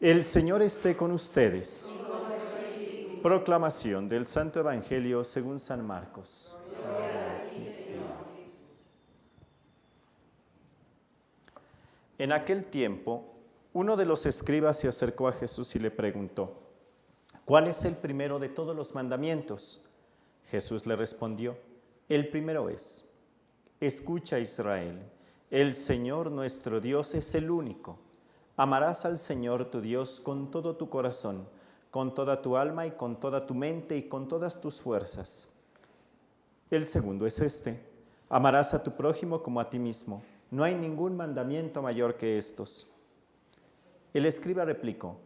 El Señor esté con ustedes. Proclamación del Santo Evangelio según San Marcos. En aquel tiempo, uno de los escribas se acercó a Jesús y le preguntó: ¿cuál es el primero de todos los mandamientos? Jesús le respondió: el primero es: escucha, Israel, el Señor nuestro Dios es el único. Amarás al Señor tu Dios con todo tu corazón, con toda tu alma y con toda tu mente y con todas tus fuerzas. El segundo es este: amarás a tu prójimo como a ti mismo. No hay ningún mandamiento mayor que estos. El escriba replicó: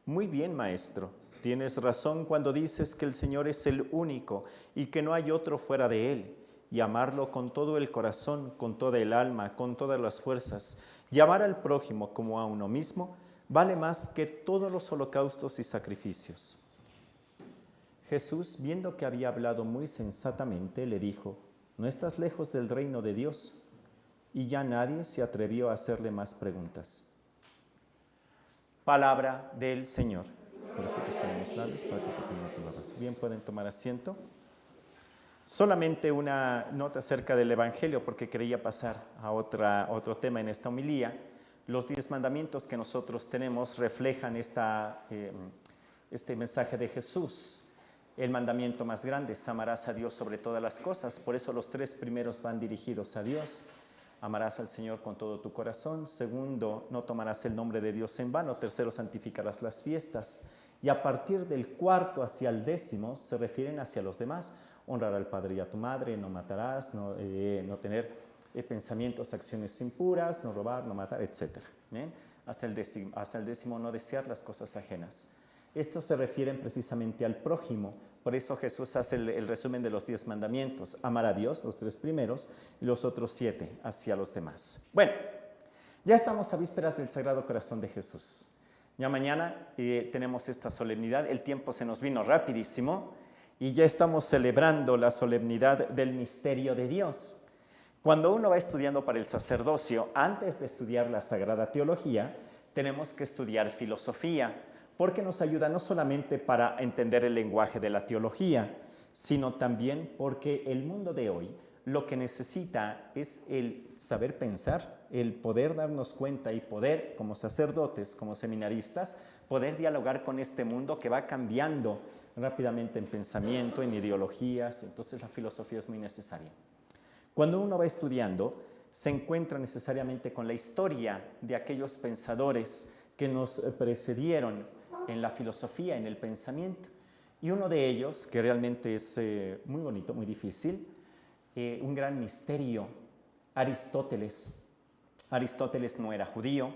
muy bien, maestro, tienes razón cuando dices que el Señor es el único y que no hay otro fuera de Él, y amarlo con todo el corazón, con toda el alma, con todas las fuerzas, y amar al prójimo como a uno mismo, vale más que todos los holocaustos y sacrificios. Jesús, viendo que había hablado muy sensatamente, le dijo: no estás lejos del reino de Dios. Y ya nadie se atrevió a hacerle más preguntas. Palabra del Señor. Purificación en mis labios para que proclame tu palabra. Bien, pueden tomar asiento. Solamente una nota acerca del Evangelio, porque quería pasar a otro tema en esta homilía. Los 10 mandamientos que nosotros tenemos reflejan este mensaje de Jesús. El mandamiento más grande es: amarás a Dios sobre todas las cosas. Por eso los 3 primeros van dirigidos a Dios. Amarás al Señor con todo tu corazón. Segundo, no tomarás el nombre de Dios en vano. Tercero, santificarás las fiestas. Y a partir del 4 hacia el 10 se refieren hacia los demás. Honrar al padre y a tu madre, no matarás, no tener pensamientos, acciones impuras, no robar, no matar, etc. Hasta el 10 no desear las cosas ajenas. Estos se refieren precisamente al prójimo. Por eso Jesús hace el resumen de los 10 mandamientos: amar a Dios, los 3 primeros, y los otros 7 hacia los demás. Bueno, ya estamos a vísperas del Sagrado Corazón de Jesús. Ya mañana tenemos esta solemnidad. El tiempo se nos vino rapidísimo y ya estamos celebrando la solemnidad del misterio de Dios. Cuando uno va estudiando para el sacerdocio, antes de estudiar la Sagrada Teología, tenemos que estudiar filosofía, porque nos ayuda no solamente para entender el lenguaje de la teología, sino también porque el mundo de hoy lo que necesita es el saber pensar, el poder darnos cuenta y poder, como sacerdotes, como seminaristas, poder dialogar con este mundo que va cambiando rápidamente en pensamiento, en ideologías. Entonces la filosofía es muy necesaria. Cuando uno va estudiando, se encuentra necesariamente con la historia de aquellos pensadores que nos precedieron en la filosofía, en el pensamiento. Y uno de ellos, que realmente es muy bonito, muy difícil, un gran misterio, Aristóteles. Aristóteles no era judío,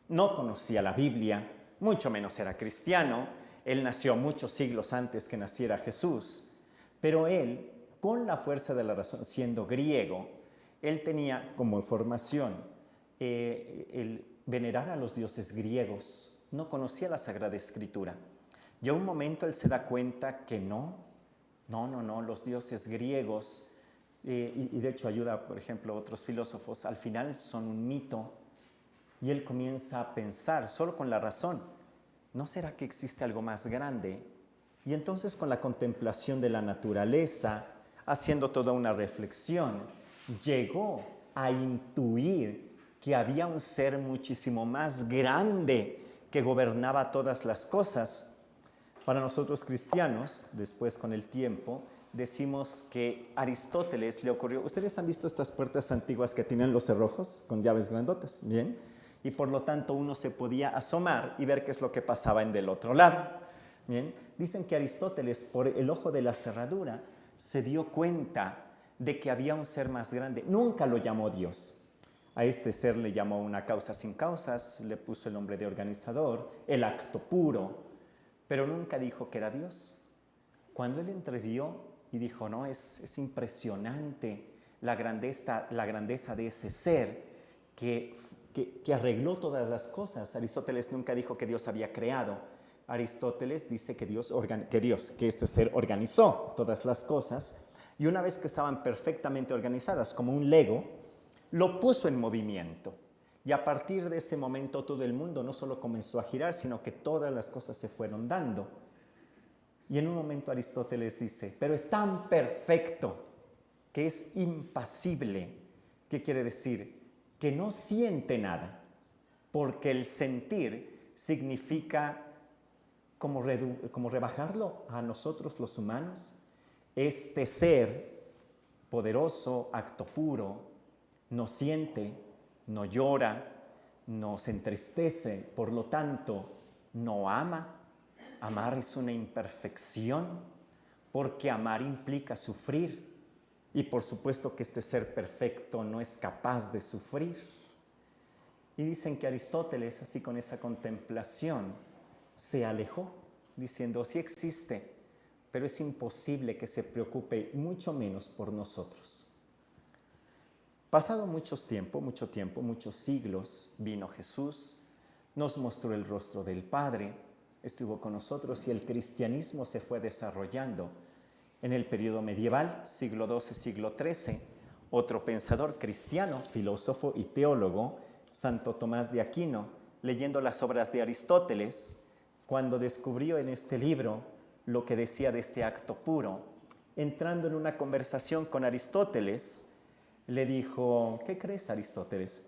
no conocía la Biblia, mucho menos era cristiano. Él nació muchos siglos antes que naciera Jesús, pero él, con la fuerza de la razón, siendo griego, él tenía como formación el venerar a los dioses griegos. No conocía la Sagrada Escritura. Y a un momento él se da cuenta que no, los dioses griegos, y de hecho ayuda, por ejemplo, a otros filósofos, al final son un mito. Y él comienza a pensar, solo con la razón, ¿no será que existe algo más grande? Y entonces, con la contemplación de la naturaleza, haciendo toda una reflexión, llegó a intuir que había un ser muchísimo más grande que gobernaba todas las cosas. Para nosotros cristianos, después con el tiempo, decimos que a Aristóteles le ocurrió. ¿Ustedes han visto estas puertas antiguas que tienen los cerrojos con llaves grandotas? Bien. Y por lo tanto uno se podía asomar y ver qué es lo que pasaba en del otro lado. Bien. Dicen que Aristóteles, por el ojo de la cerradura, se dio cuenta de que había un ser más grande. Nunca lo llamó Dios. A este ser le llamó una causa sin causas, le puso el nombre de organizador, el acto puro, pero nunca dijo que era Dios. Cuando él entrevió y dijo: no, es impresionante la grandeza de ese ser que arregló todas las cosas. Aristóteles nunca dijo que Dios había creado. Aristóteles dice que este ser organizó todas las cosas, y una vez que estaban perfectamente organizadas como un Lego, lo puso en movimiento. Y a partir de ese momento todo el mundo no solo comenzó a girar, sino que todas las cosas se fueron dando. Y en un momento Aristóteles dice, pero es tan perfecto que es impasible. ¿Qué quiere decir? Que no siente nada, porque el sentir significa como rebajarlo a nosotros los humanos. Este ser poderoso, acto puro, no siente, no llora, no se entristece, por lo tanto, no ama. Amar es una imperfección, porque amar implica sufrir. Y por supuesto que este ser perfecto no es capaz de sufrir. Y dicen que Aristóteles, así con esa contemplación, se alejó, diciendo, sí existe, pero es imposible que se preocupe mucho menos por nosotros. Pasado mucho tiempo, muchos siglos, vino Jesús, nos mostró el rostro del Padre, estuvo con nosotros y el cristianismo se fue desarrollando. En el periodo medieval, siglo XII, siglo XIII, otro pensador cristiano, filósofo y teólogo, Santo Tomás de Aquino, leyendo las obras de Aristóteles, cuando descubrió en este libro lo que decía de este acto puro, entrando en una conversación con Aristóteles, le dijo, ¿qué crees, Aristóteles?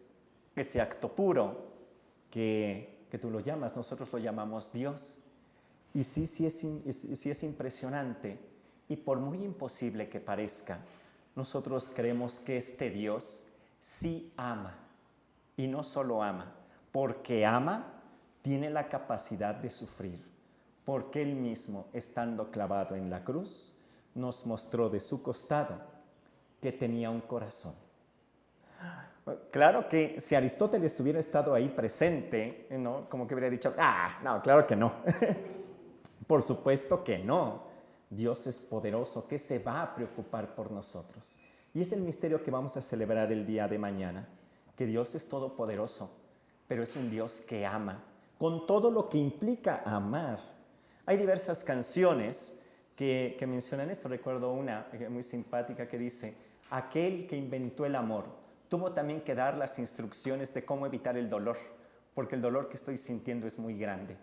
Ese acto puro que tú lo llamas, nosotros lo llamamos Dios. Y sí es impresionante. Y por muy imposible que parezca, nosotros creemos que este Dios sí ama. Y no solo ama, porque ama, tiene la capacidad de sufrir. Porque Él mismo, estando clavado en la cruz, nos mostró de su costado que tenía un corazón. Claro que si Aristóteles hubiera estado ahí presente, ¿no? Como que hubiera dicho, no, claro que no. Por supuesto que no. Dios es poderoso, que se va a preocupar por nosotros. Y es el misterio que vamos a celebrar el día de mañana, que Dios es todopoderoso, pero es un Dios que ama, con todo lo que implica amar. Hay diversas canciones que mencionan esto. Recuerdo una muy simpática que dice, aquel que inventó el amor tuvo también que dar las instrucciones de cómo evitar el dolor, porque el dolor que estoy sintiendo es muy grande.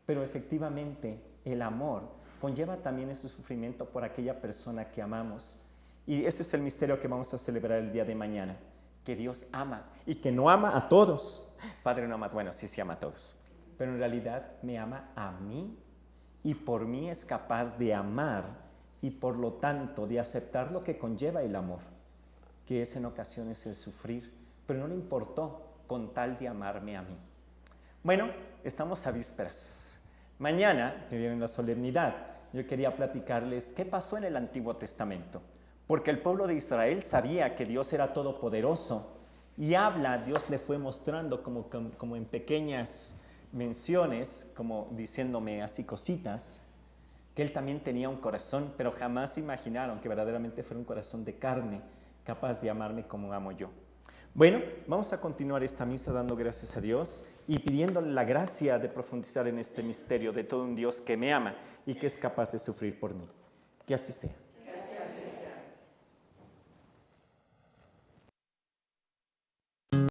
Pero efectivamente el amor conlleva también ese sufrimiento por aquella persona que amamos. Y ese es el misterio que vamos a celebrar el día de mañana, que Dios ama y que no ama a todos. Padre no ama, bueno, sí ama a todos, pero en realidad me ama a mí y por mí es capaz de amar y por lo tanto de aceptar lo que conlleva el amor, que es en ocasiones el sufrir, pero no le importó con tal de amarme a mí. Bueno, estamos a vísperas. Mañana, que viene la solemnidad, yo quería platicarles qué pasó en el Antiguo Testamento, porque el pueblo de Israel sabía que Dios era todopoderoso y Dios le fue mostrando como en pequeñas menciones, como diciéndome así cositas, que Él también tenía un corazón, pero jamás imaginaron que verdaderamente fuera un corazón de carne, capaz de amarme como amo yo. Bueno, vamos a continuar esta misa dando gracias a Dios y pidiéndole la gracia de profundizar en este misterio de todo un Dios que me ama y que es capaz de sufrir por mí. Que así sea.